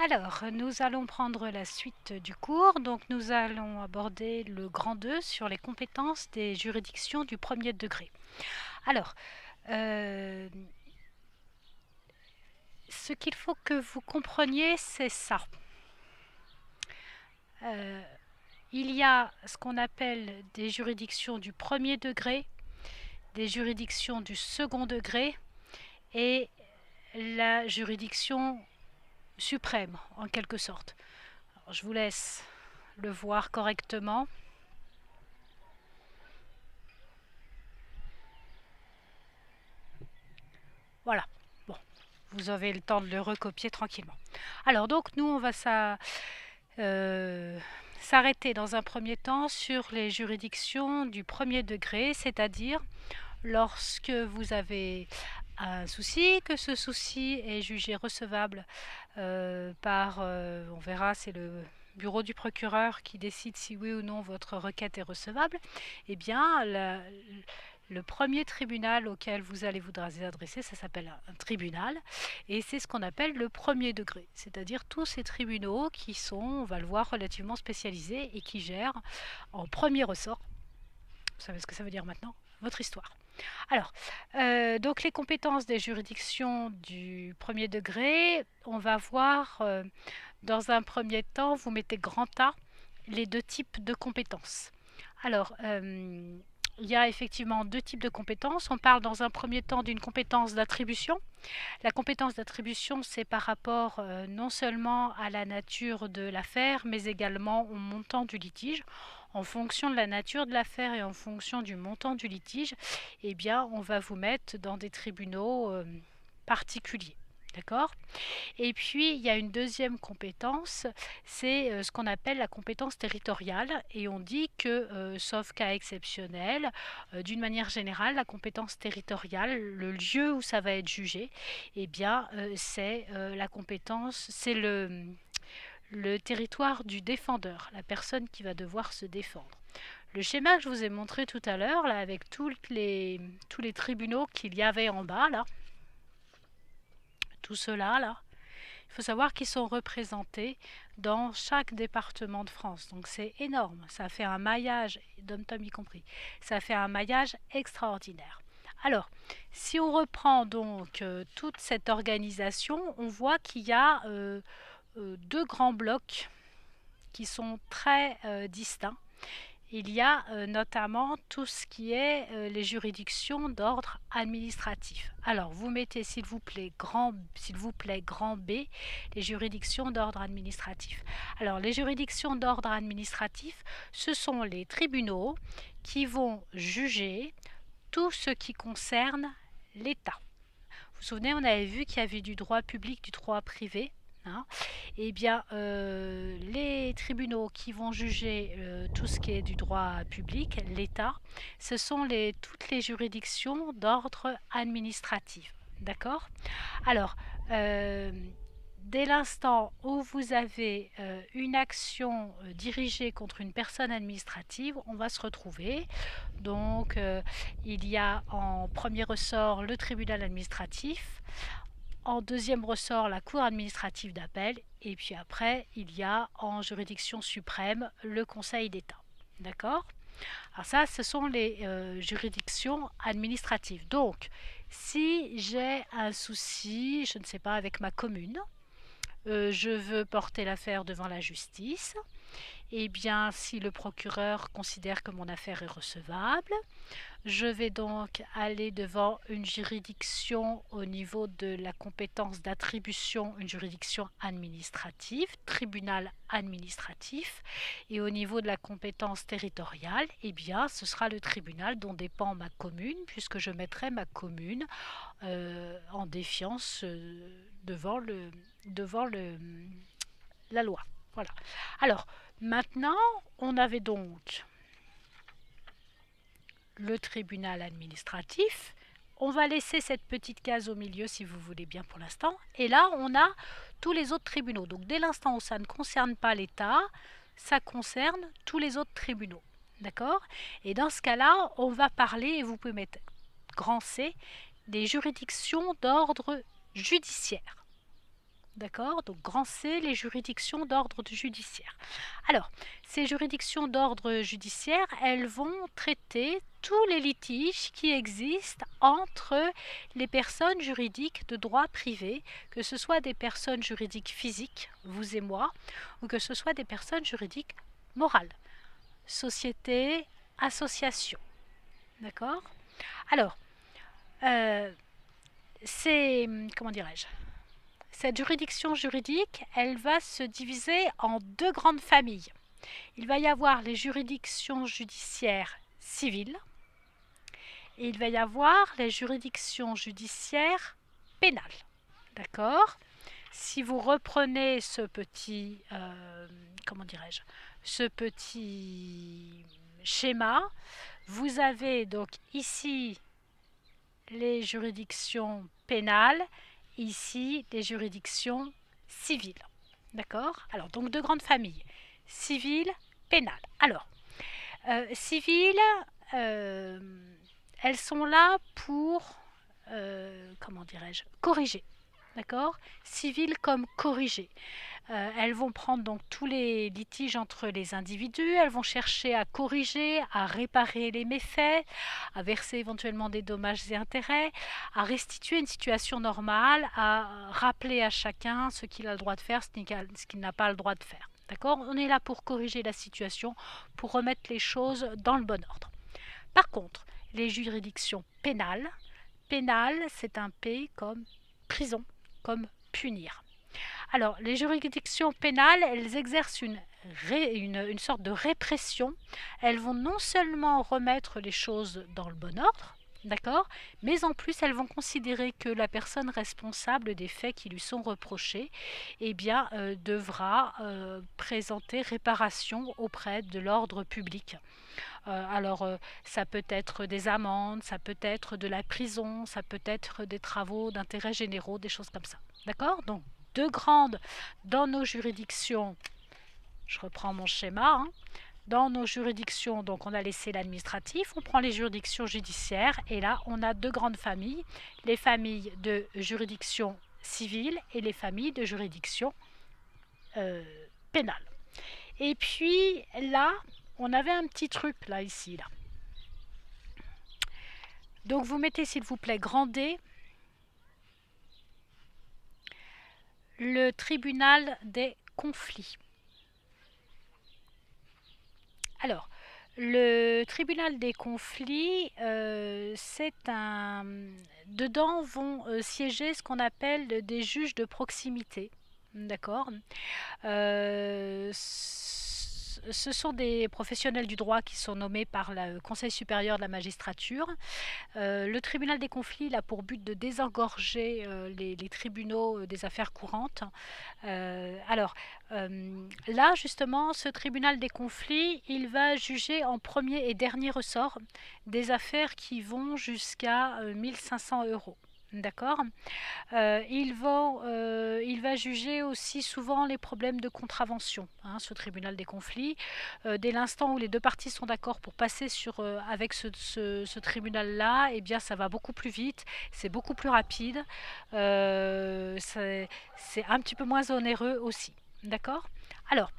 Alors, nous allons prendre la suite du cours. Donc, nous allons aborder le grand 2 sur les compétences des juridictions du premier degré. Alors, euh, ce qu'il faut que vous compreniez, c'est ça. Il y a ce qu'on appelle des juridictions du premier degré, des juridictions du second degré et la juridiction suprême, en quelque sorte. Alors, je vous laisse le voir correctement. Voilà. Bon, vous avez le temps de le recopier tranquillement. Alors donc nous, on va s'arrêter dans un premier temps sur les juridictions du premier degré, c'est-à-dire lorsque vous avez un souci, que ce souci est jugé recevable on verra, c'est le bureau du procureur qui décide si oui ou non votre requête est recevable, eh bien le premier tribunal auquel vous allez vous adresser, ça s'appelle un tribunal, et c'est ce qu'on appelle le premier degré, c'est-à-dire tous ces tribunaux qui sont, on va le voir, relativement spécialisés et qui gèrent en premier ressort, vous savez ce que ça veut dire maintenant, votre histoire. Alors, donc les compétences des juridictions du premier degré, on va voir dans un premier temps, vous mettez grand A, les deux types de compétences. Alors, il y a effectivement deux types de compétences. On parle dans un premier temps d'une compétence d'attribution. La compétence d'attribution, c'est par rapport non seulement à la nature de l'affaire, mais également au montant du litige. En fonction de la nature de l'affaire et en fonction du montant du litige, eh bien, on va vous mettre dans des tribunaux particuliers. D'accord? Et puis, il y a une deuxième compétence, c'est ce qu'on appelle la compétence territoriale. Et on dit que, sauf cas exceptionnel, d'une manière générale, la compétence territoriale, le lieu où ça va être jugé, eh bien, c'est la compétence, c'est le territoire du défendeur, la personne qui va devoir se défendre. Le schéma que je vous ai montré tout à l'heure, là, avec tous les tribunaux qu'il y avait en bas, là, tout cela, là, il faut savoir qu'ils sont représentés dans chaque département de France. Donc c'est énorme. Ça fait un maillage, dom-tom y compris, ça fait un maillage extraordinaire. Alors, si on reprend donc toute cette organisation, on voit qu'il y a deux grands blocs qui sont très distincts. Il y a notamment tout ce qui est les juridictions d'ordre administratif. Alors, vous mettez s'il vous plaît grand B, les juridictions d'ordre administratif. Alors, les juridictions d'ordre administratif, ce sont les tribunaux qui vont juger tout ce qui concerne l'État. Vous vous souvenez, on avait vu qu'il y avait du droit public, du droit privé. Hein. Eh bien, les tribunaux qui vont juger tout ce qui est du droit public, l'État, ce sont toutes les juridictions d'ordre administratif. D'accord? Alors, dès l'instant où vous avez une action dirigée contre une personne administrative, on va se retrouver. Donc, il y a en premier ressort le tribunal administratif. En deuxième ressort, la Cour administrative d'appel. Et puis après, il y a en juridiction suprême le Conseil d'État. D'accord? Alors ça, ce sont les juridictions administratives. Donc, si j'ai un souci, je ne sais pas, avec ma commune, je veux porter l'affaire devant la justice, eh bien, si le procureur considère que mon affaire est recevable, je vais donc aller devant une juridiction au niveau de la compétence d'attribution, une juridiction administrative, tribunal administratif, et au niveau de la compétence territoriale, eh bien, ce sera le tribunal dont dépend ma commune, puisque je mettrai ma commune en défiance devant la loi. Voilà. Alors, maintenant, on avait donc le tribunal administratif. On va laisser cette petite case au milieu si vous voulez bien pour l'instant. Et là, on a tous les autres tribunaux. Donc dès l'instant où ça ne concerne pas l'État, ça concerne tous les autres tribunaux. D'accord? Et dans ce cas-là, on va parler, et vous pouvez mettre grand C, des juridictions d'ordre judiciaire. D'accord? Donc grand C, les juridictions d'ordre judiciaire. Alors, ces juridictions d'ordre judiciaire, elles vont traiter tous les litiges qui existent entre les personnes juridiques de droit privé, que ce soit des personnes juridiques physiques, vous et moi, ou que ce soit des personnes juridiques morales, sociétés, associations. D'accord? Alors, comment dirais-je? Cette juridiction juridique, elle va se diviser en deux grandes familles. Il va y avoir les juridictions judiciaires civiles et il va y avoir les juridictions judiciaires pénales. D'accord? Si vous reprenez ce petit, comment dirais-je, ce petit schéma, vous avez donc ici les juridictions pénales, ici les juridictions civiles. D'accord? Alors, donc deux grandes familles, civile, pénale. Alors, civile, elles sont là pour, comment dirais-je, corriger. D'accord? Civile comme corriger. Elles vont prendre donc tous les litiges entre les individus, elles vont chercher à corriger, à réparer les méfaits, à verser éventuellement des dommages et intérêts, à restituer une situation normale, à rappeler à chacun ce qu'il a le droit de faire, ce qu'il n'a pas le droit de faire. D'accord? On est là pour corriger la situation, pour remettre les choses dans le bon ordre. Par contre, les juridictions pénales, c'est un P comme prison, comme punir. Alors, les juridictions pénales, elles exercent une sorte de répression. Elles vont non seulement remettre les choses dans le bon ordre, d'accord, mais en plus, elles vont considérer que la personne responsable des faits qui lui sont reprochés, eh bien, devra présenter réparation auprès de l'ordre public. Alors, ça peut être des amendes, ça peut être de la prison, ça peut être des travaux d'intérêt généraux, des choses comme ça. D'accord? Donc, deux grandes dans nos juridictions, je reprends mon schéma, hein, dans nos juridictions, donc on a laissé l'administratif, on prend les juridictions judiciaires et là on a deux grandes familles, les familles de juridiction civile et les familles de juridiction pénale. Et puis là, on avait un petit truc là, ici, là. Donc vous mettez s'il vous plaît grand D, le tribunal des conflits. Alors, le tribunal des conflits, c'est un... Dedans vont siéger ce qu'on appelle des juges de proximité. D'accord. Ce sont des professionnels du droit qui sont nommés par le Conseil supérieur de la magistrature. Le tribunal des conflits a pour but de désengorger les tribunaux des affaires courantes. Alors, là, justement, ce tribunal des conflits, il va juger en premier et dernier ressort des affaires qui vont jusqu'à 1500 €. D'accord. Il va juger aussi souvent les problèmes de contravention, hein, ce tribunal des conflits. Dès l'instant où les deux parties sont d'accord pour passer avec ce tribunal-là, eh bien, ça va beaucoup plus vite, c'est beaucoup plus rapide, c'est un petit peu moins onéreux aussi. D'accord? Alors,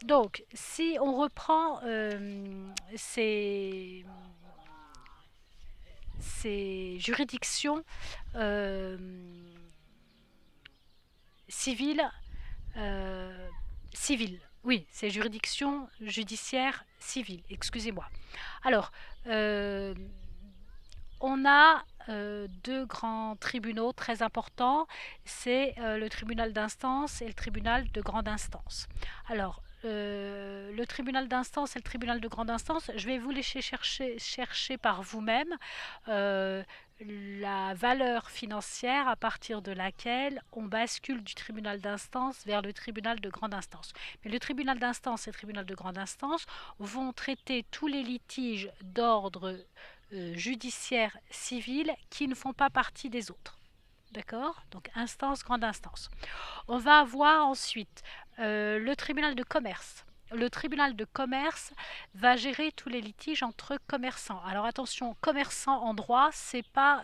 donc, si on reprend ces juridictions civiles, oui, ces juridictions judiciaires civiles, excusez-moi. Alors, on a deux grands tribunaux très importants, c'est le tribunal d'instance et le tribunal de grande instance. Alors, le tribunal d'instance et le tribunal de grande instance, je vais vous laisser chercher par vous-même la valeur financière à partir de laquelle on bascule du tribunal d'instance vers le tribunal de grande instance. Mais le tribunal d'instance et le tribunal de grande instance vont traiter tous les litiges d'ordre judiciaire civil qui ne font pas partie des autres. D'accord? Donc instance, grande instance. On va avoir ensuite le tribunal de commerce. Le tribunal de commerce va gérer tous les litiges entre commerçants. Alors attention, commerçant en droit, c'est pas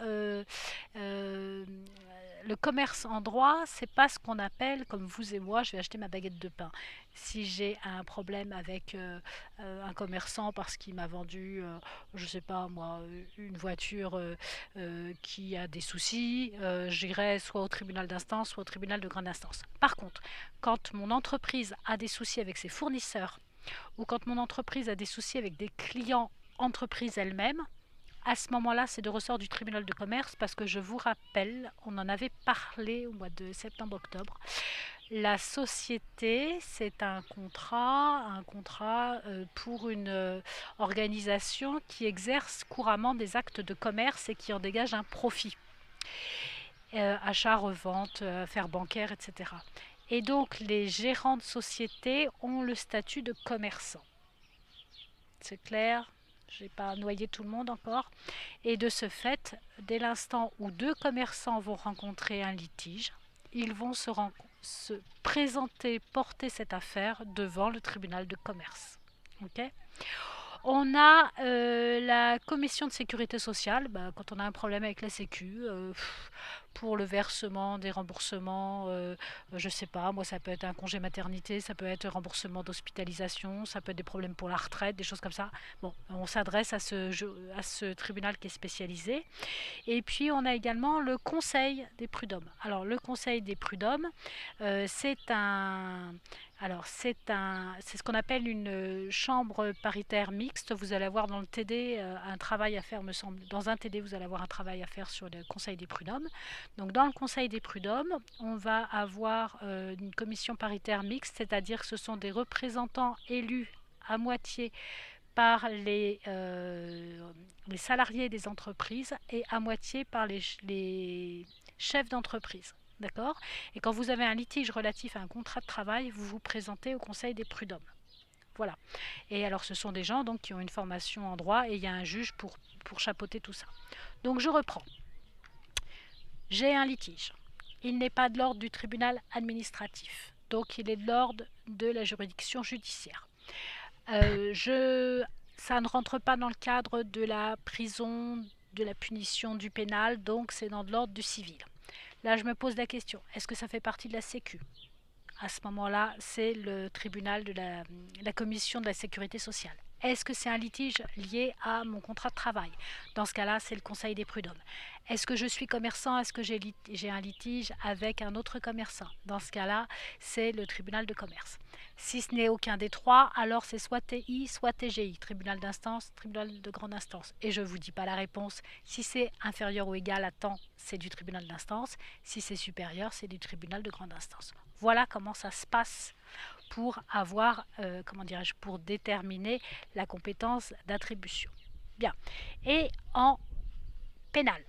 le commerce en droit, c'est pas ce qu'on appelle, comme vous et moi, je vais acheter ma baguette de pain. Si j'ai un problème avec un commerçant parce qu'il m'a vendu, je sais pas moi, une voiture qui a des soucis, j'irai soit au tribunal d'instance, soit au tribunal de grande instance. Par contre, quand mon entreprise a des soucis avec ses fournisseurs ou quand mon entreprise a des soucis avec des clients entreprises elles-mêmes, à ce moment-là, c'est de ressort du tribunal de commerce parce que je vous rappelle, on en avait parlé au mois de septembre-octobre. La société, c'est un contrat pour une organisation qui exerce couramment des actes de commerce et qui en dégage un profit. Achat, revente, affaires bancaires, etc. Et donc, les gérants de société ont le statut de commerçant. C'est clair? Je n'ai pas noyé tout le monde encore. Et de ce fait, dès l'instant où deux commerçants vont rencontrer un litige, ils vont se présenter, porter cette affaire devant le tribunal de commerce. Ok. On a la commission de sécurité sociale, quand on a un problème avec la Sécu, pour le versement des remboursements, je sais pas, moi ça peut être un congé maternité, ça peut être un remboursement d'hospitalisation, ça peut être des problèmes pour la retraite, des choses comme ça. Bon, on s'adresse à ce tribunal qui est spécialisé. Et puis on a également le Conseil des prud'hommes. Alors le Conseil des prud'hommes, c'est un c'est ce qu'on appelle une chambre paritaire mixte. Vous allez avoir dans le TD un travail à faire, me semble. Dans un TD, vous allez avoir un travail à faire sur le Conseil des prud'hommes. Donc, dans le Conseil des prud'hommes, on va avoir une commission paritaire mixte, c'est-à-dire que ce sont des représentants élus à moitié par les salariés des entreprises et à moitié par les chefs d'entreprise. D'accord? Et quand vous avez un litige relatif à un contrat de travail, vous vous présentez au Conseil des prud'hommes. Voilà. Et alors, ce sont des gens donc, qui ont une formation en droit et il y a un juge pour chapeauter tout ça. Donc, je reprends. J'ai un litige. Il n'est pas de l'ordre du tribunal administratif. Donc, il est de l'ordre de la juridiction judiciaire. Ça ne rentre pas dans le cadre de la prison, de la punition du pénal, donc c'est dans de l'ordre du civil. Là, je me pose la question, est-ce que ça fait partie de la Sécu? À ce moment-là, c'est le tribunal de la commission de la sécurité sociale. Est-ce que c'est un litige lié à mon contrat de travail? Dans ce cas-là, c'est le Conseil des prud'hommes. Est-ce que je suis commerçant? Est-ce que j'ai un litige avec un autre commerçant? Dans ce cas-là, c'est le tribunal de commerce. Si ce n'est aucun des trois, alors c'est soit TI, soit TGI, tribunal d'instance, tribunal de grande instance. Et je ne vous dis pas la réponse. Si c'est inférieur ou égal à temps, c'est du tribunal d'instance. Si c'est supérieur, c'est du tribunal de grande instance. Voilà comment ça se passe pour avoir, pour déterminer la compétence d'attribution. Bien. Et en pénal.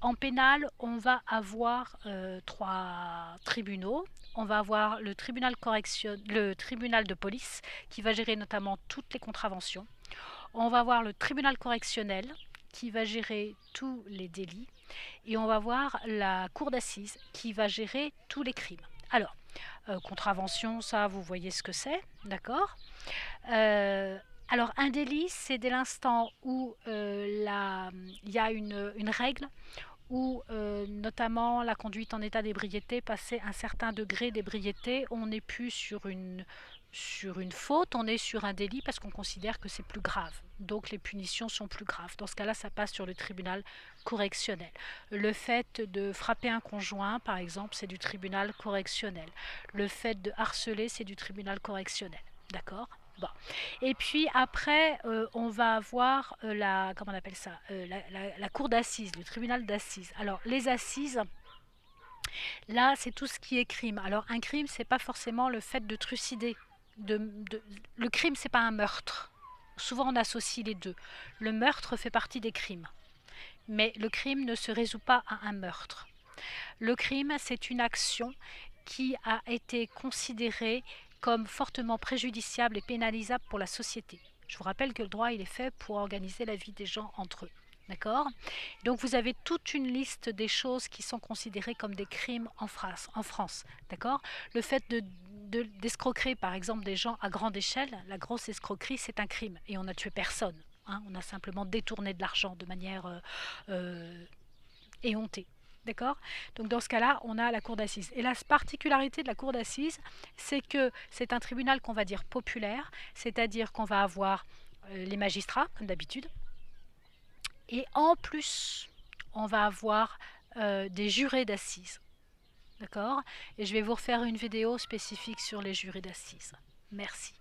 En pénal, on va avoir trois tribunaux. On va avoir le tribunal de police qui va gérer notamment toutes les contraventions. On va avoir le tribunal correctionnel qui va gérer tous les délits. Et on va avoir la cour d'assises qui va gérer tous les crimes. Alors, contravention, ça, vous voyez ce que c'est, d'accord? Alors, un délit, c'est dès l'instant où il y a une règle où notamment la conduite en état d'ébriété, passé un certain degré d'ébriété, on n'est plus sur une faute, on est sur un délit parce qu'on considère que c'est plus grave. Donc les punitions sont plus graves. Dans ce cas-là, ça passe sur le tribunal correctionnel. Le fait de frapper un conjoint, par exemple, c'est du tribunal correctionnel. Le fait de harceler, c'est du tribunal correctionnel. D'accord? Bon. Et puis après, on va avoir la cour d'assises, le tribunal d'assises. Alors les assises, là, c'est tout ce qui est crime. Alors un crime, c'est pas forcément le fait de trucider. Le crime, c'est pas un meurtre. Souvent, on associe les deux. Le meurtre fait partie des crimes, mais le crime ne se résout pas à un meurtre. Le crime, c'est une action qui a été considérée comme fortement préjudiciable et pénalisable pour la société. Je vous rappelle que le droit, il est fait pour organiser la vie des gens entre eux. D'accord? Donc vous avez toute une liste des choses qui sont considérées comme des crimes en France. D'accord? Le fait d'escroquer par exemple des gens à grande échelle, la grosse escroquerie, c'est un crime et on n'a tué personne. Hein, on a simplement détourné de l'argent de manière éhontée. D'accord? Donc dans ce cas-là, on a la cour d'assises. Et la particularité de la cour d'assises, c'est que c'est un tribunal qu'on va dire populaire, c'est-à-dire qu'on va avoir les magistrats, comme d'habitude, et en plus, on va avoir des jurés d'assises. D'accord? Et je vais vous refaire une vidéo spécifique sur les jurés d'assises. Merci.